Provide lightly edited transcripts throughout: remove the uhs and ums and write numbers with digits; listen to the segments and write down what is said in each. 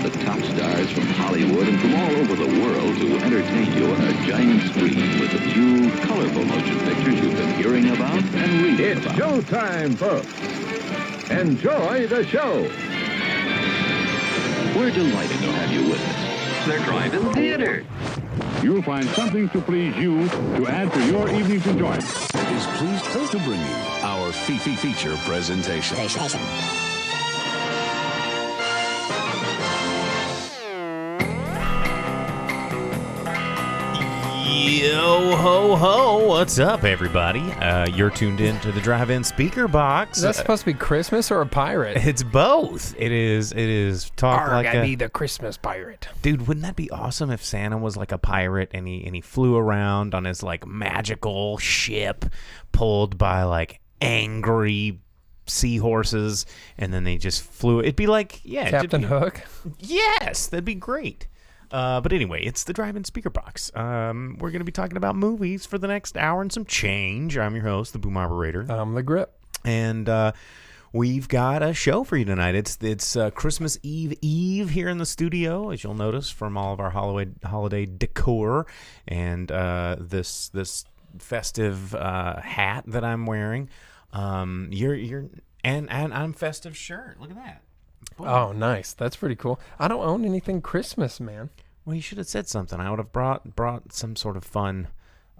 the top stars from Hollywood and from all over the world to entertain you on a giant screen with the few colorful motion pictures you've been hearing about and reading It's about. showtime, folks. Enjoy the show. We're delighted to have you with us. They're drive-in theater. You'll find something to please you to add to your evening's enjoyment. Is pleased to bring you our feature presentation. Yo ho ho! What's up, everybody? You're tuned in to the Drive-In Speakerbox. Is that supposed to be Christmas or a pirate? It's both. It is. Talk like I be the Christmas pirate. Dude, wouldn't that be awesome if Santa was like a pirate and he flew around on his like magical ship pulled by like angry seahorses, and then they just flew. It'd be like Captain Hook. Yes, that'd be great. But anyway, it's the Drive-In Speakerbox. We're going to be talking about movies for the next hour and some change. I'm your host, the Boom Operator. I'm the Grip. And we've got a show for you tonight. It's Christmas Eve here in the studio, as you'll notice from all of our holiday decor and this festive hat that I'm wearing. And I'm festive shirt. Look at that. Boy. Oh, nice. That's pretty cool. I don't own anything Christmas, man. Well, you should have said something. I would have brought some sort of fun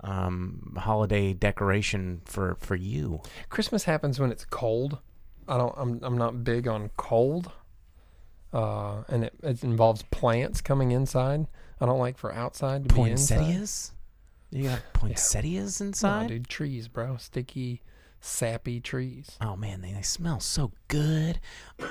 holiday decoration for you. Christmas happens when it's cold. I'm not big on cold. And it involves plants coming inside. I don't like for outside to be inside. Poinsettias? You got poinsettias inside? No, dude, trees, bro. Sticky, sappy trees. Oh, man, they smell so good.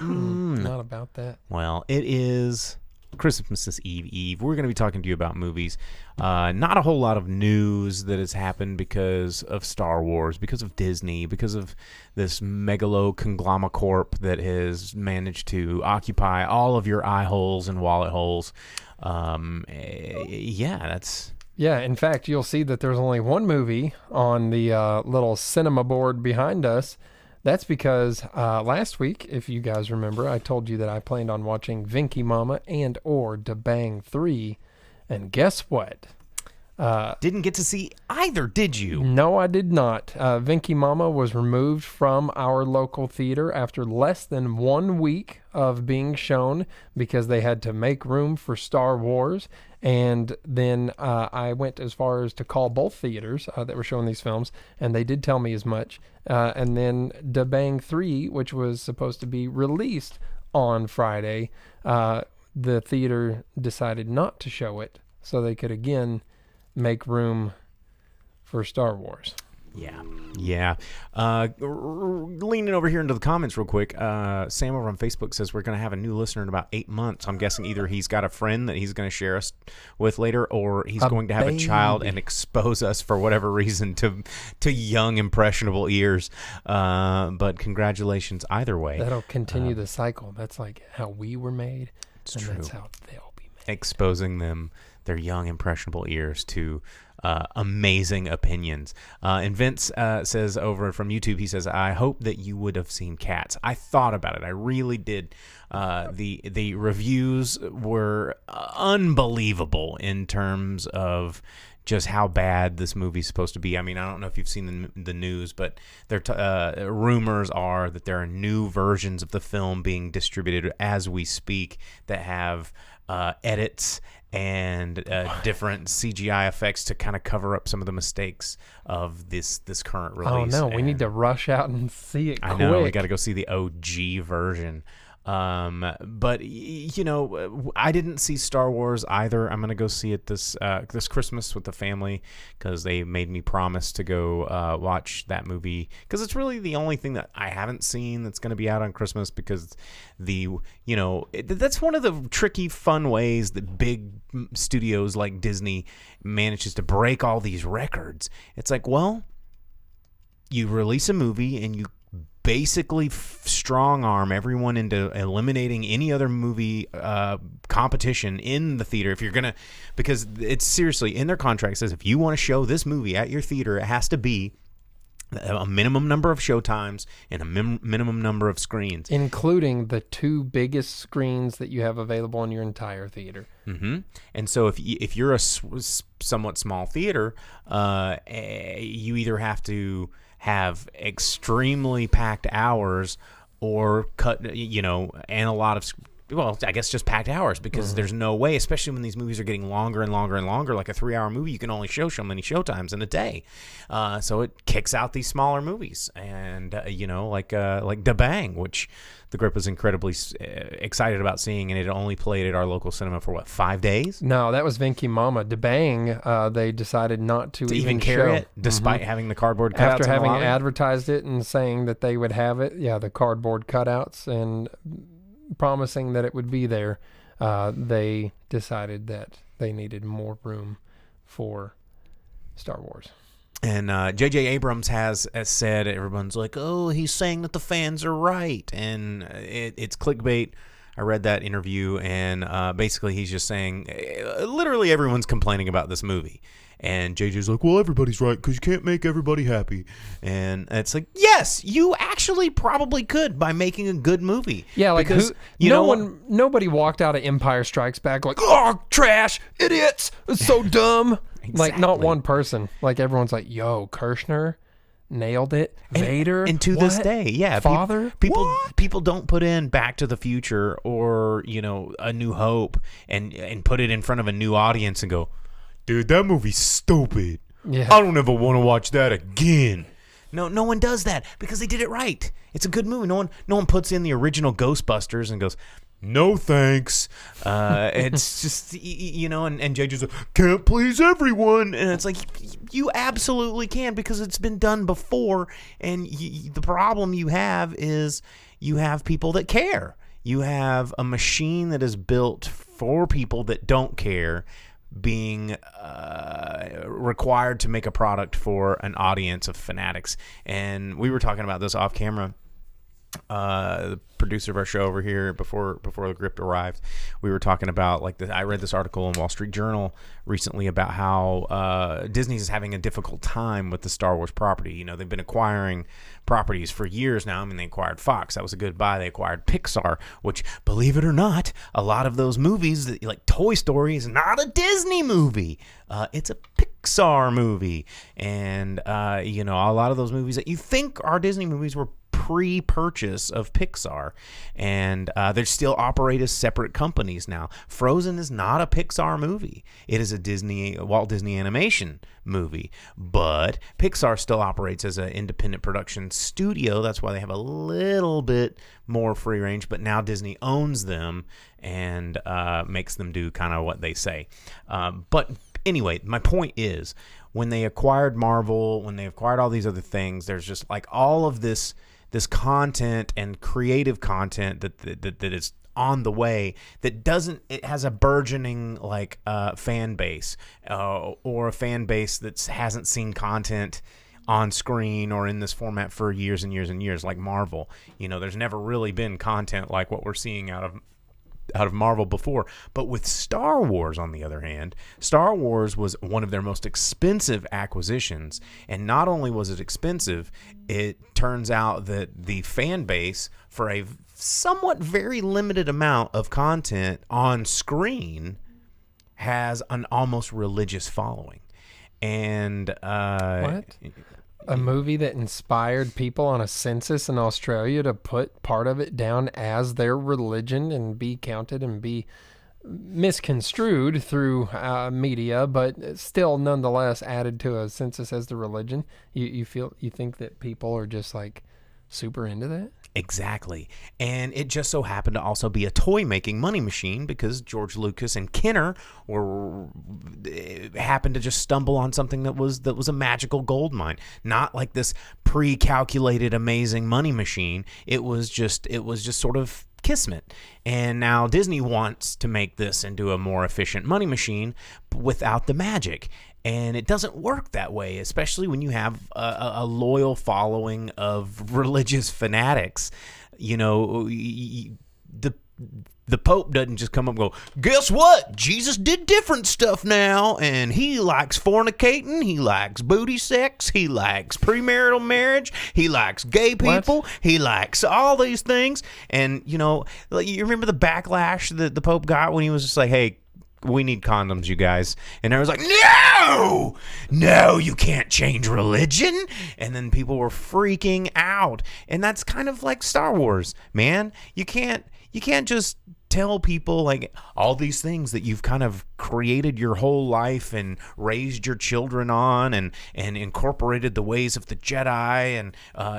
Not about that. Well, it is Christmas Eve. We're going to be talking to you about movies. Not a whole lot of news that has happened because of Star Wars, because of Disney, because of this megalo conglomerate that has managed to occupy all of your eye holes and wallet holes. Yeah, in fact, you'll see that there's only one movie on the little cinema board behind us. That's because last week, if you guys remember, I told you that I planned on watching Vinky Mama and or Da Bang 3. And guess what? Didn't get to see either, did you? No, I did not. Vinky Mama was removed from our local theater after less than 1 week of being shown because they had to make room for Star Wars. And then I went as far as to call both theaters that were showing these films, and they did tell me as much. And then Da Bang 3, which was supposed to be released on Friday, the theater decided not to show it so they could again make room for Star Wars. Yeah. Leaning over here into the comments real quick, Sam over on Facebook says we're going to have a new listener in about 8 months. I'm guessing either he's got a friend that he's going to share us with later, or he's going to have a child and expose us for whatever reason to young, impressionable ears. But congratulations either way. That'll continue the cycle. That's like how we were made, It's and true. that's how they'll be made. Exposing their young, impressionable ears to amazing opinions. And Vince says over from YouTube, he says, I hope that you would have seen Cats. I thought about it. I really did. The reviews were unbelievable in terms of just how bad this movie's supposed to be. I mean, I don't know if you've seen the news, but rumors are that there are new versions of the film being distributed as we speak that have edits and different CGI effects to kind of cover up some of the mistakes of this current release. Oh, no, we need to rush out and see it quick. I know, we got to go see the OG version. But you know, I didn't see Star Wars either. I'm gonna go see it this Christmas with the family because they made me promise to go watch that movie, because it's really the only thing that I haven't seen that's gonna be out on Christmas, because that's one of the tricky fun ways that big studios like Disney manages to break all these records. It's like, well, you release a movie and you basically strong arm everyone into eliminating any other movie competition in the theater if you're gonna, because it's seriously in their contract says if you want to show this movie at your theater, it has to be a minimum number of showtimes and a minimum number of screens, including the 2 biggest screens that you have available in your entire theater. Mm-hmm. And so if you're a somewhat small theater, you either have to have extremely packed hours or cut, and a lot of. Well, I guess just packed hours, because there's no way, especially when these movies are getting longer and longer and longer. Like a 3-hour movie, you can only show so many showtimes in a day. So it kicks out these smaller movies. And, like Da Bang, which the group was incredibly excited about seeing, and it only played at our local cinema for, 5 days? No, that was Vinky Mama. Da Bang, they decided not to even carry show it, despite having the cardboard cutouts. After having advertised it and saying that they would have it, the cardboard cutouts, and promising that it would be there, they decided that they needed more room for Star Wars. And J.J. Abrams has said, everyone's like, oh, he's saying that the fans are right. And it's clickbait. I read that interview, and basically he's just saying, literally everyone's complaining about this movie. And JJ's like, well, everybody's right, because you can't make everybody happy. And it's like, yes, you actually probably could by making a good movie. Yeah, like, because, nobody walked out of Empire Strikes Back like, oh, trash, idiots, it's so dumb. Exactly. Like, not one person. Like, everyone's like, yo, Kirshner nailed it. Vader. And to this day, yeah. Father? People don't put in Back to the Future or, A New Hope and put it in front of a new audience and go, dude, that movie's stupid. Yeah. I don't ever want to watch that again. No one does that because they did it right. It's a good movie. No one puts in the original Ghostbusters and goes, no thanks. It's just, and JJ's like, can't please everyone. And it's like, you absolutely can, because it's been done before. And the problem you have is you have people that care. You have a machine that is built for people that don't care, being required to make a product for an audience of fanatics. And we were talking about this off camera. The producer of our show over here, before the script arrived, we were talking about, like, I read this article in Wall Street Journal recently about how Disney is having a difficult time with the Star Wars property. They've been acquiring properties for years now. I mean, they acquired Fox. That was a good buy. They acquired Pixar, which, believe it or not, a lot of those movies, like Toy Story, is not a Disney movie. It's a Pixar movie. And, a lot of those movies that you think are Disney movies were pre-purchase of Pixar, and they still operate as separate companies now. Frozen is not a Pixar movie. It is a Walt Disney Animation movie, but Pixar still operates as an independent production studio. That's why they have a little bit more free range, but now Disney owns them and makes them do kind of what they say. But anyway, my point is, when they acquired Marvel, when they acquired all these other things, there's just like all of this content and creative content that is on the way that it has a burgeoning fan base or a fan base that hasn't seen content on screen or in this format for years and years and years, like Marvel. There's never really been content like what we're seeing out of Marvel before. But with Star Wars, on the other hand, Star Wars was one of their most expensive acquisitions. And not only was it expensive, it turns out that the fan base, for a somewhat very limited amount of content on screen, has an almost religious following. And what? A movie that inspired people on a census in Australia to put part of it down as their religion and be counted and be misconstrued through media, but still nonetheless added to a census as the religion. You think that people are just like super into that? Exactly. And it just so happened to also be a toy-making money machine, because George Lucas and Kenner happened to just stumble on something that was a magical gold mine. Not like this pre-calculated amazing money machine. It was just sort of kismet. And now Disney wants to make this into a more efficient money machine without the magic. And it doesn't work that way, especially when you have a loyal following of religious fanatics. The the Pope doesn't just come up and go, guess what? Jesus did different stuff now, and he likes fornicating, he likes booty sex, he likes premarital marriage, he likes gay people, he likes all these things. And, you know, like, you remember the backlash that the Pope got when he was just like, hey, we need condoms, you guys. And I was like, no, you can't change religion. And then people were freaking out. And that's kind of like Star Wars, man. You can't just tell people like all these things that you've kind of created your whole life and raised your children on and incorporated the ways of the Jedi and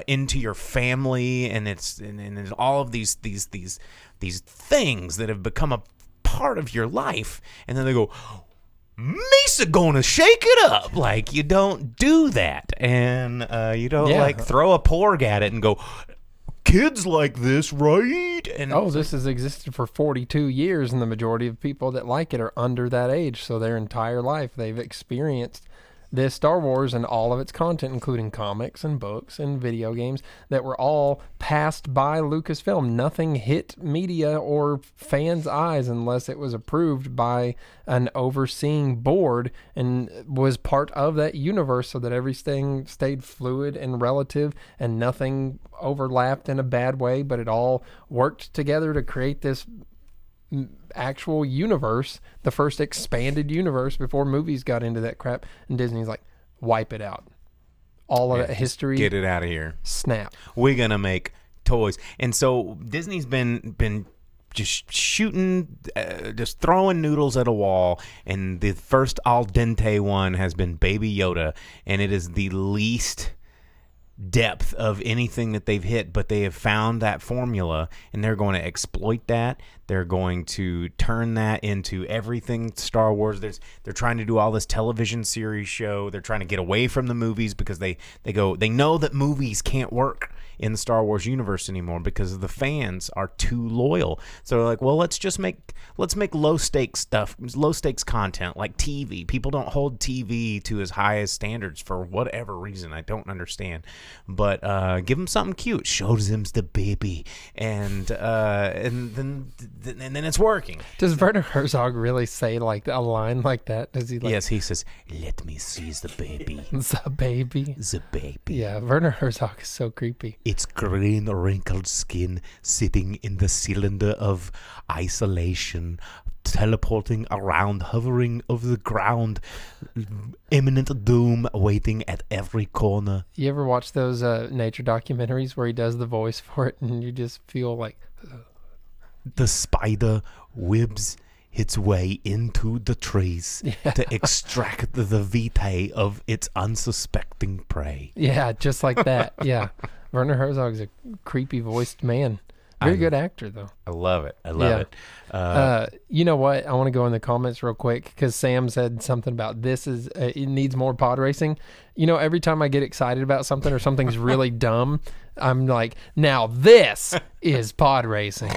into your family, and it's all of these things that have become a part of your life, and then they go, Misa gonna shake it up. Like, you don't do that, and you don't like throw a porg at it and go, kids like this, right? And this has existed for 42 years, and the majority of people that like it are under that age, so their entire life they've experienced this Star Wars and all of its content, including comics and books and video games that were all passed by Lucasfilm. Nothing hit media or fans' eyes unless it was approved by an overseeing board and was part of that universe, so that everything stayed fluid and relative and nothing overlapped in a bad way, but it all worked together to create this actual universe, the first expanded universe before movies got into that crap. And Disney's like, wipe it out. All of that history. Get it out of here. Snap. We're going to make toys. And so Disney's been just shooting, just throwing noodles at a wall. And the first al dente one has been Baby Yoda. And it is the least depth of anything that they've hit, but they have found that formula, and they're going to exploit that. They're going to turn that into everything Star Wars. They're trying to do all this television series show. They're trying to get away from the movies because they know that movies can't work in the Star Wars universe anymore because the fans are too loyal. So they're like, well, let's make low stakes stuff, low stakes content like TV. People don't hold TV to as high as standards for whatever reason. I don't understand. But give them something cute. Show them the baby, and then it's working. Does Werner Herzog really say like a line like that? Does he? Like, yes, he says, "Let me see the baby." The baby. The baby. Yeah, Werner Herzog is so creepy. Its green, wrinkled skin sitting in the cylinder of isolation, teleporting around, hovering over the ground, imminent doom waiting at every corner. You ever watch those nature documentaries where he does the voice for it, and you just feel like the spider webs its way into the trees to extract the vitae of its unsuspecting prey. Yeah, just like that. Yeah. Werner Herzog's a creepy voiced man. Very good actor, though. I love it. I love it. You know what? I want to go in the comments real quick because Sam said something about this is it needs more pod racing. You know, every time I get excited about something or something's really dumb, I'm like, now this is pod racing.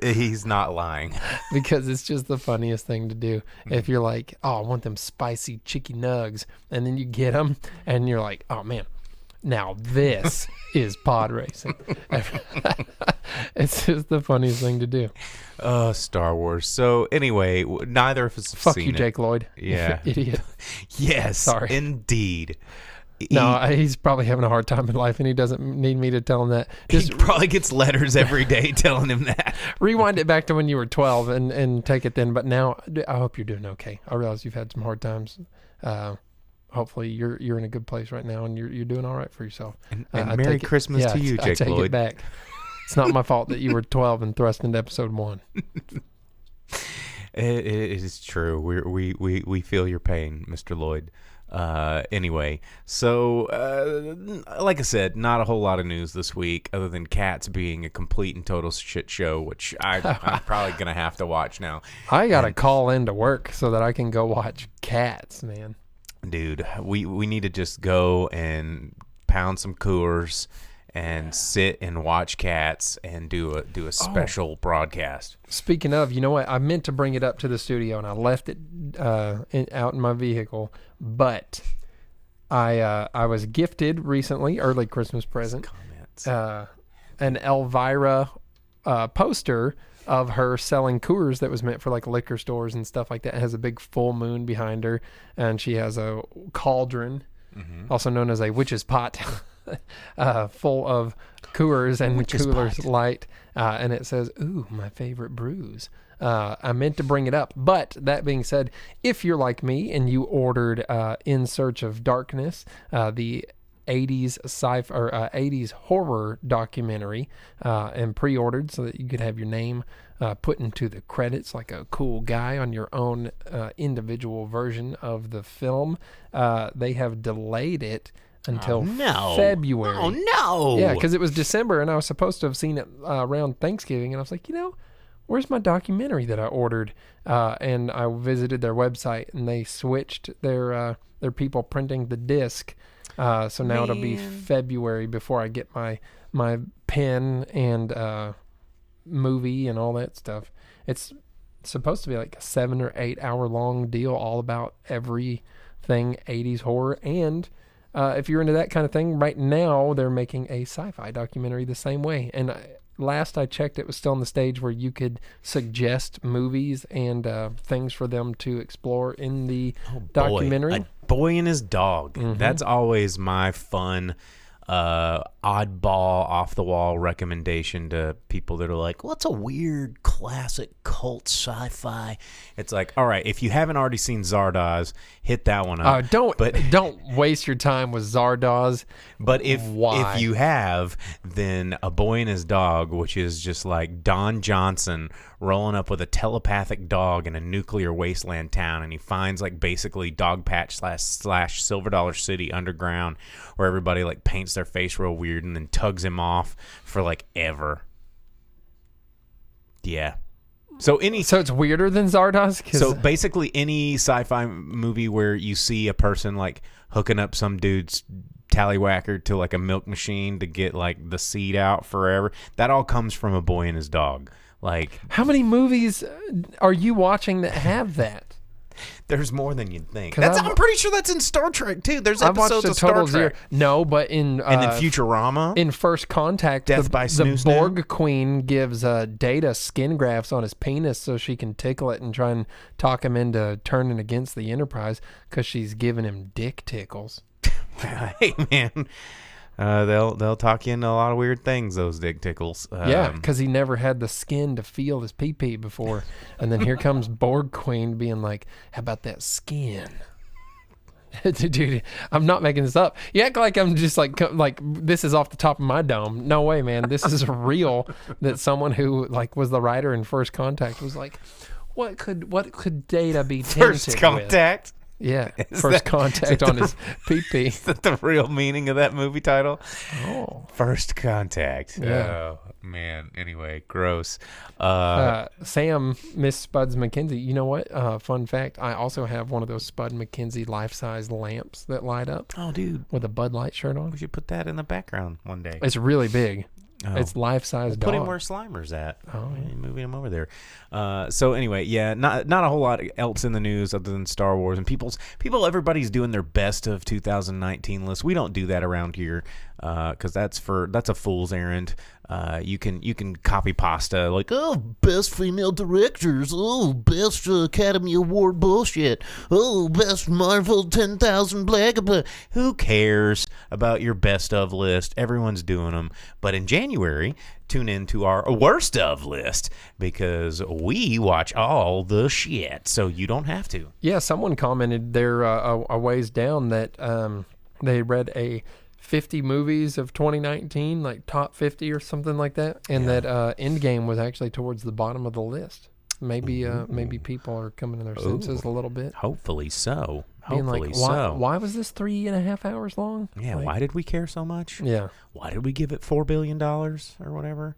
He's not lying. Because it's just the funniest thing to do. If you're like, oh, I want them spicy chicken nugs, and then you get them, and you're like, oh, man. Now this is pod racing. It's just the funniest thing to do. Star Wars. So anyway, neither of us have Fuck seen you, it. Jake Lloyd. Yeah. Idiot. Yes. Sorry. Indeed. No, he's probably having a hard time in life, and he doesn't need me to tell him that. He probably gets letters every day telling him that. Rewind it back to when you were 12 and take it then. But now, I hope you're doing okay. I realize you've had some hard times. Hopefully you're in a good place right now, and you're doing all right for yourself. And Merry Christmas to you, Jake I take Lloyd. It back. It's not my fault that you were 12 and thrust into episode 1. It is true. We feel your pain, Mr. Lloyd. Anyway, so like I said, not a whole lot of news this week other than Cats being a complete and total shit show, which I'm probably gonna have to watch now. I gotta call into work so that I can go watch Cats, man. Dude, we need to just go and pound some Coors and sit and watch Cats and do a special broadcast. Speaking of, you know what? I meant to bring it up to the studio and I left it out in my vehicle, but I was gifted recently, early Christmas present, an Elvira poster of her selling Coors that was meant for like liquor stores and stuff like that. It has a big full moon behind her, and she has a cauldron, also known as a witch's pot, full of Coors and Coors Light, and it says, "Ooh, my favorite brews." I meant to bring it up, but that being said, if you're like me and you ordered In Search of Darkness, the 80s sci-fi or 80s horror documentary, and pre-ordered so that you could have your name put into the credits like a cool guy on your own individual version of the film, they have delayed it until February. Oh no! Yeah, because it was December and I was supposed to have seen it around Thanksgiving, and I was like, where's my documentary that I ordered? And I visited their website, and they switched their people printing the disc. So now it'll be February before I get my pen and movie and all that stuff. It's supposed to be like a 7 or 8 hour long deal, all about everything 80s horror. And if you're into that kind of thing, right now they're making a sci-fi documentary the same way. And last I checked, it was still on the stage where you could suggest movies and things for them to explore in the documentary. A boy and his dog. That's always my fun oddball off the wall recommendation to people that are like, what's a weird classic cult sci-fi? It's like, all right, if you haven't already seen Zardoz, hit that one up. Don't waste your time with Zardoz. But if you have, then A Boy and His Dog, which is just like Don Johnson rolling up with a telepathic dog in a nuclear wasteland town, and he finds like basically Dogpatch slash Silver Dollar City underground, where everybody like paints their face real weird and then tugs him off for like ever. Yeah. So it's weirder than Zardoz? So basically any sci-fi movie where you see a person like hooking up some dude's tallywhacker to like a milk machine to get like the seed out forever, that all comes from A Boy and His Dog. Like, how many movies are you watching that have that? There's more than you'd think. I'm pretty sure that's in Star Trek too. There's episodes of Star Trek. No, but in Futurama, in First Contact, the Borg Queen gives Data skin grafts on his penis so she can tickle it and try and talk him into turning against the Enterprise because she's giving him dick tickles. Hey man. They'll talk you into a lot of weird things, those dick tickles. Yeah, because he never had the skin to feel his pee-pee before. And then here comes Borg Queen being like, how about that skin? Dude, I'm not making this up. You act like I'm just like this is off the top of my dome. No way, man. This is real, that someone who like was the writer in First Contact was like, what could Data be tempted First Contact? With? Yeah, First Contact on his pee-pee. Is that the real meaning of that movie title? Oh. First Contact. Yeah. Oh, man. Anyway, gross. Sam, Miss Spuds McKenzie. You know what? Fun fact, I also have one of those Spud McKenzie life-size lamps that light up. Oh, dude. With a Bud Light shirt on. We should put that in the background one day. It's really big. Oh. It's life-size dog. Put him where Slimer's at. Oh, yeah. Moving him over there. So anyway, yeah, not a whole lot else in the news other than Star Wars and everybody's doing their best of 2019 list. We don't do that around here because that's a fool's errand. You can copy pasta like, oh, best female directors, oh, best Academy Award bullshit, oh, best Marvel 10,000 black. Who cares about your best of list? Everyone's doing them. But in January, tune in to our worst of list because we watch all the shit, so you don't have to. Yeah, someone commented there a ways down that they read a 50 movies of 2019, like top 50 or something like that, and that Endgame was actually towards the bottom of the list. Maybe people are coming to their senses a little bit. Hopefully so. Why was this 3.5 hours long? Yeah, why did we care so much? Yeah. Why did we give it $4 billion or whatever?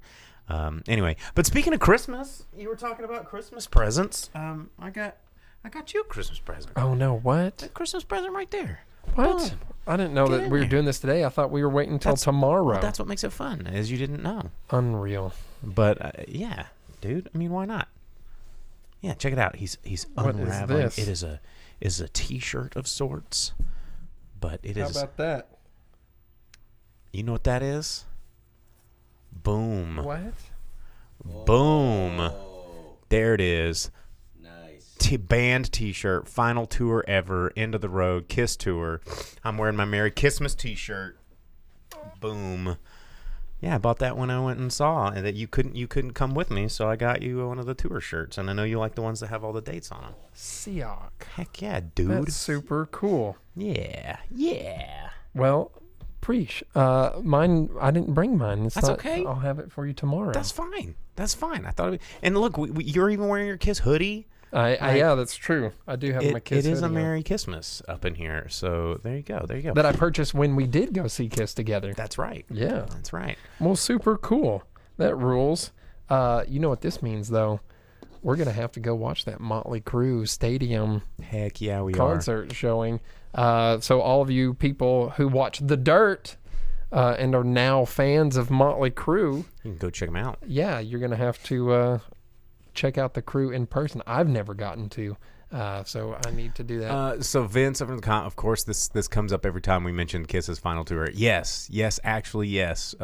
Anyway, but speaking of Christmas, you were talking about Christmas presents. I got you a Christmas present. Oh, no, what? A Christmas present right there. What? Boom. I didn't know that we were doing this today. I thought we were waiting until tomorrow. Well, that's what makes it fun, is you didn't know. Unreal. But, yeah, dude, I mean, why not? Yeah, check it out. He's unraveling. What is this? It is a T-shirt of sorts, but it is. How about that? You know what that is? Boom. What? Boom. There it is. Nice. Band T-shirt, final tour ever, end of the road, Kiss tour. I'm wearing my Merry Christmas T-shirt. Boom. Yeah, I bought that when I went and saw, and that you couldn't come with me, so I got you one of the tour shirts, and I know you like the ones that have all the dates on them. Seahawk. Heck yeah, dude. That's super cool. Yeah. Well, Preach. Mine, I didn't bring mine. That's okay. I'll have it for you tomorrow. That's fine. I thought it'd be, and look, you're even wearing your Kiss hoodie. Yeah, that's true. I do have my Kiss hoodie. It is a on. Merry Christmas up in here, so there you go. That I purchased when we did go see Kiss together. That's right. Yeah. That's right. Well, super cool. That rules. You know what this means, though? We're going to have to go watch that Motley Crue Stadium Heck yeah, we concert showing. So all of you people who watch The Dirt and are now fans of Motley Crue, you can go check them out. Yeah, you're going to have to check out the Crue in person. I've never gotten to, so I need to do that. So Vince, of course, this comes up every time we mention Kiss's final tour. Yes, actually, yes.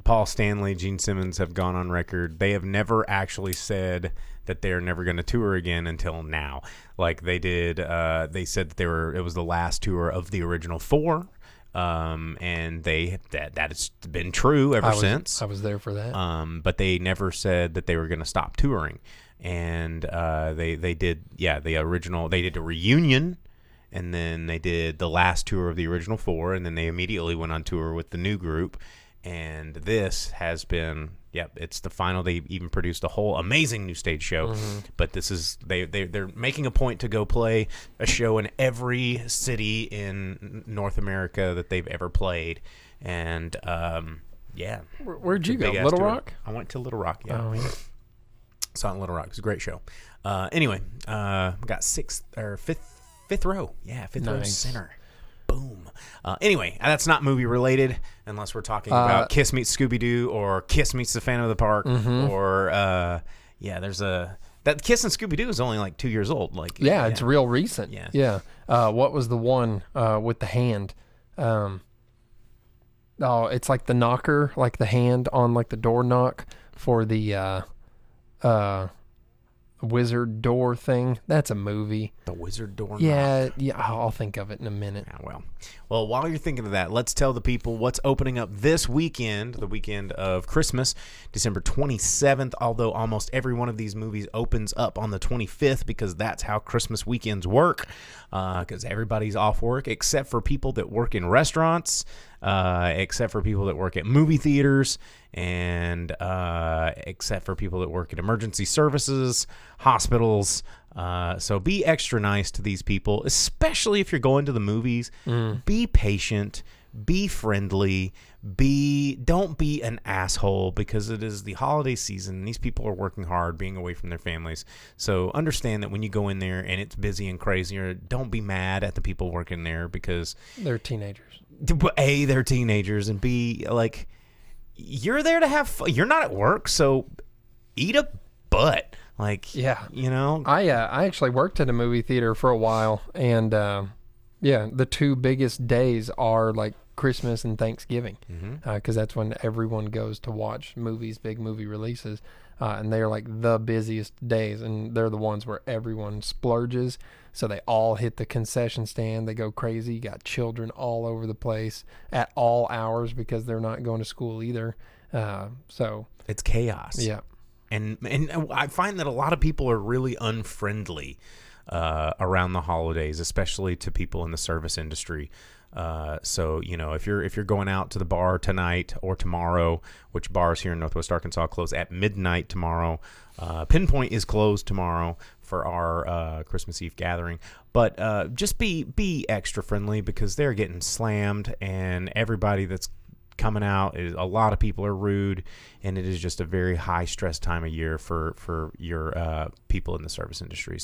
Paul Stanley, Gene Simmons have gone on record. They have never actually said that they're never going to tour again until now. Like they did, they said that it was the last tour of the original four. And that has been true ever since. I was there for that. But they never said that they were going to stop touring. And they did, the original. They did a reunion, and then they did the last tour of the original four, and then they immediately went on tour with the new group. And this has been, it's the final. They even produced a whole amazing new stage show. Mm-hmm. But this is they're making a point to go play a show in every city in North America that they've ever played. And where'd you go? Little Rock? I went to Little Rock. Yeah. Oh, yeah. Saw it in Little Rock. It was a great show. Anyway, got fifth row. Yeah, fifth row center. Boom. Anyway, that's not movie related unless we're talking about Kiss meets Scooby-Doo or Kiss meets the Phantom of the Park or there's that Kiss and Scooby-Doo is only like 2 years old. Like it's real recent. Yeah. What was the one with the hand? It's like the knocker, like the hand on like the door knock for the wizard door thing. That's a movie. The wizard door knock. Yeah, I'll think of it in a minute. Yeah, well, while you're thinking of that, let's tell the people what's opening up this weekend, the weekend of Christmas, December 27th, although almost every one of these movies opens up on the 25th because that's how Christmas weekends work, because everybody's off work except for people that work in restaurants, except for people that work at movie theaters, and except for people that work at emergency services, hospitals. So be extra nice to these people, especially if you're going to the movies. Be patient, be friendly, don't be an asshole, because it is the holiday season and these people are working hard, being away from their families. So understand that when you go in there and it's busy and crazy, or don't be mad at the people working there because they're teenagers. A, they're teenagers, and B, like, you're there to have fun. You're not at work, so eat a butt. Like, you know. I actually worked at a movie theater for a while, and the two biggest days are like Christmas and Thanksgiving, because that's when everyone goes to watch movies, big movie releases, and they're like the busiest days, and they're the ones where everyone splurges. So they all hit the concession stand. They go crazy. You got children all over the place at all hours because they're not going to school either. So it's chaos. Yeah. And I find that a lot of people are really unfriendly around the holidays, especially to people in the service industry. So, you know, if you're going out to the bar tonight or tomorrow, which bars here in Northwest Arkansas close at midnight tomorrow, Pinpoint is closed tomorrow for our Christmas Eve gathering. But just be extra friendly, because they're getting slammed, and everybody that's coming out is, a lot of people are rude, and it is just a very high stress time of year for your people in the service industry.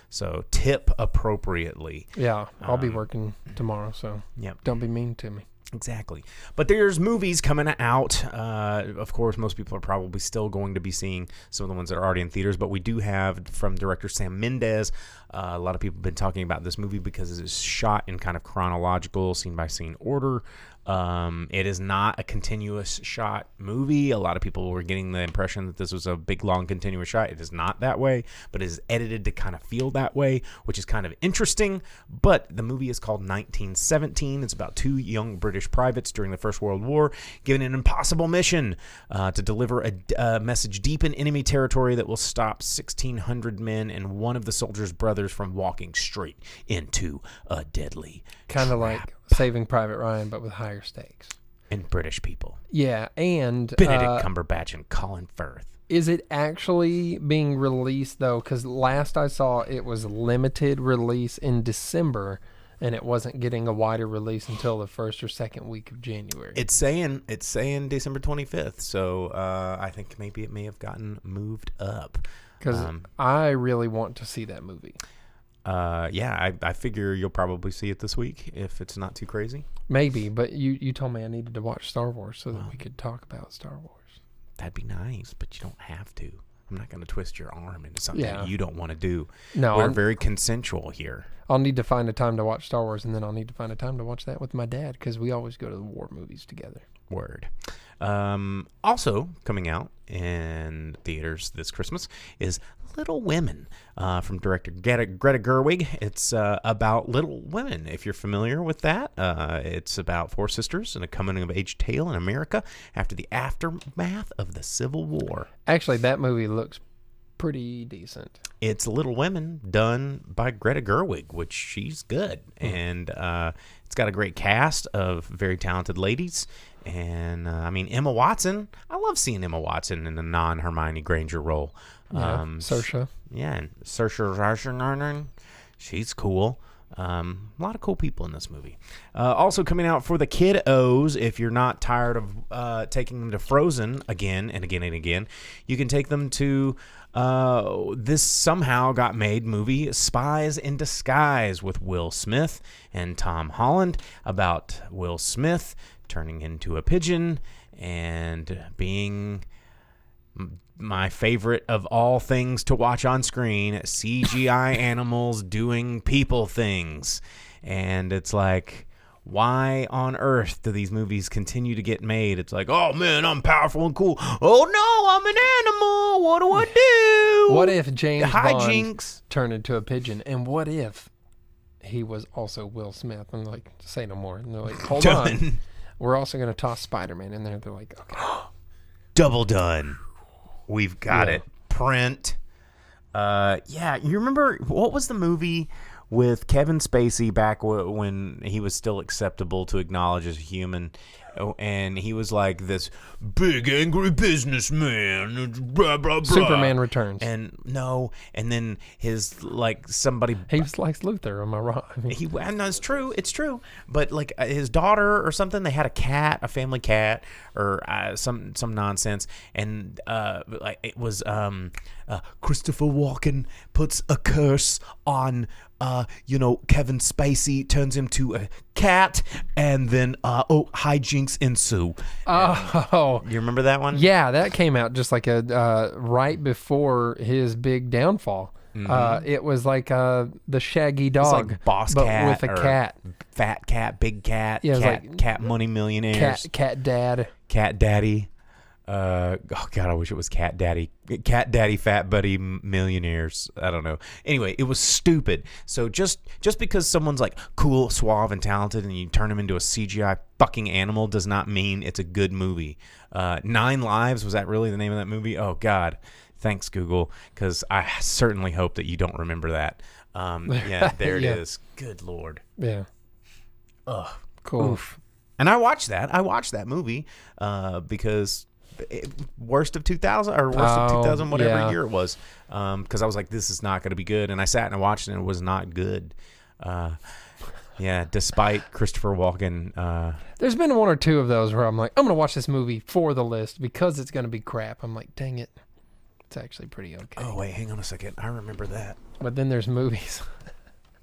So tip appropriately. Yeah, I'll be working tomorrow, so don't be mean to me. Exactly. But there's movies coming out. Of course, most people are probably still going to be seeing some of the ones that are already in theaters, but we do have from director Sam Mendes. A lot of people have been talking about this movie because it is shot in kind of chronological, scene-by-scene order. It is not a continuous shot movie. A lot of people were getting the impression that this was a big, long, continuous shot. It is not that way, but it is edited to kind of feel that way, which is kind of interesting. But the movie is called 1917. It's about two young British privates during the First World War given an impossible mission to deliver a message deep in enemy territory that will stop 1,600 men and one of the soldiers' brothers from walking straight into a deadly Kind of trap. like Saving Private Ryan, but with higher stakes. And British people. Yeah, and Benedict Cumberbatch and Colin Firth. is it actually being released, though? Because last I saw, it was limited release in December, and it wasn't getting a wider release until the first or second week of January. It's saying December 25th, so I think maybe it may have gotten moved up. Because I really want to see that movie. I figure you'll probably see it this week if it's not too crazy. Maybe, but you told me I needed to watch Star Wars so that we could talk about Star Wars. That'd be nice, but you don't have to. I'm not going to twist your arm into something that you don't want to do. No, We're very consensual here. I'll need to find a time to watch Star Wars, and then I'll need to find a time to watch that with my dad, because we always go to the war movies together. Word. Also coming out in theaters this Christmas is Little Women from director Greta Gerwig. It's about Little Women, if you're familiar with that. It's about four sisters and a coming-of-age tale in America after the aftermath of the Civil War. Actually, that movie looks pretty decent. It's Little Women done by Greta Gerwig, which she's good. And it's got a great cast of very talented ladies. And, Emma Watson, I love seeing Emma Watson in a non-Hermione Granger role. Yeah, Saoirse. Yeah, and Saoirse, she's cool. A lot of cool people in this movie. Also coming out for the kiddos, if you're not tired of taking them to Frozen again and again and again, you can take them to this somehow got made movie, Spies in Disguise, with Will Smith and Tom Holland, about Will Smith turning into a pigeon and being my favorite of all things to watch on screen, CGI animals doing people things. And it's like, why on earth do these movies continue to get made? It's like, oh man, I'm powerful and cool. Oh no, I'm an animal. What do I do? What if James Bond Hijinks turned into a pigeon? And what if he was also Will Smith? And like, say no more. And they're like, hold on. We're also going to toss Spider-Man in there. They're like, okay. Double done. We've got it. Print. You remember, what was the movie with Kevin Spacey back when he was still acceptable to acknowledge as a human? And he was like this big angry businessman. Blah, blah, blah. Superman Returns. And then his like somebody. He was like Luthor. Am I wrong? No, it's true. It's true. But like his daughter or something, they had a cat, a family cat, or some nonsense, and like it was Christopher Walken puts a curse on. Kevin Spacey turns him to a cat, and then hijinks ensue. Oh, you remember that one? Yeah, that came out just like a right before his big downfall. Mm-hmm. It was like the Shaggy Dog, like Boss but Cat with a cat, fat cat, big cat, yeah, cat money millionaires, cat dad, cat daddy. Oh God, I wish it was Cat Daddy, Fat Buddy Millionaires. I don't know. Anyway, it was stupid. So just because someone's like cool, suave, and talented, and you turn them into a CGI fucking animal, does not mean it's a good movie. 9 Lives, was that really the name of that movie? Oh God, thanks Google, because I certainly hope that you don't remember that. There it is. Good Lord. Yeah. Ugh. Cool. Oof. And I watched that movie because. Worst of 2000 or worst of 2000 whatever year it was, because I was like, this is not going to be good, and I sat and I watched it and it was not good. Despite Christopher Walken. There's been 1 or 2 of those where I'm like, I'm going to watch this movie for the list because it's going to be crap. I'm like, dang it, it's actually pretty okay. Oh wait, hang on a second, I remember that. But then there's movies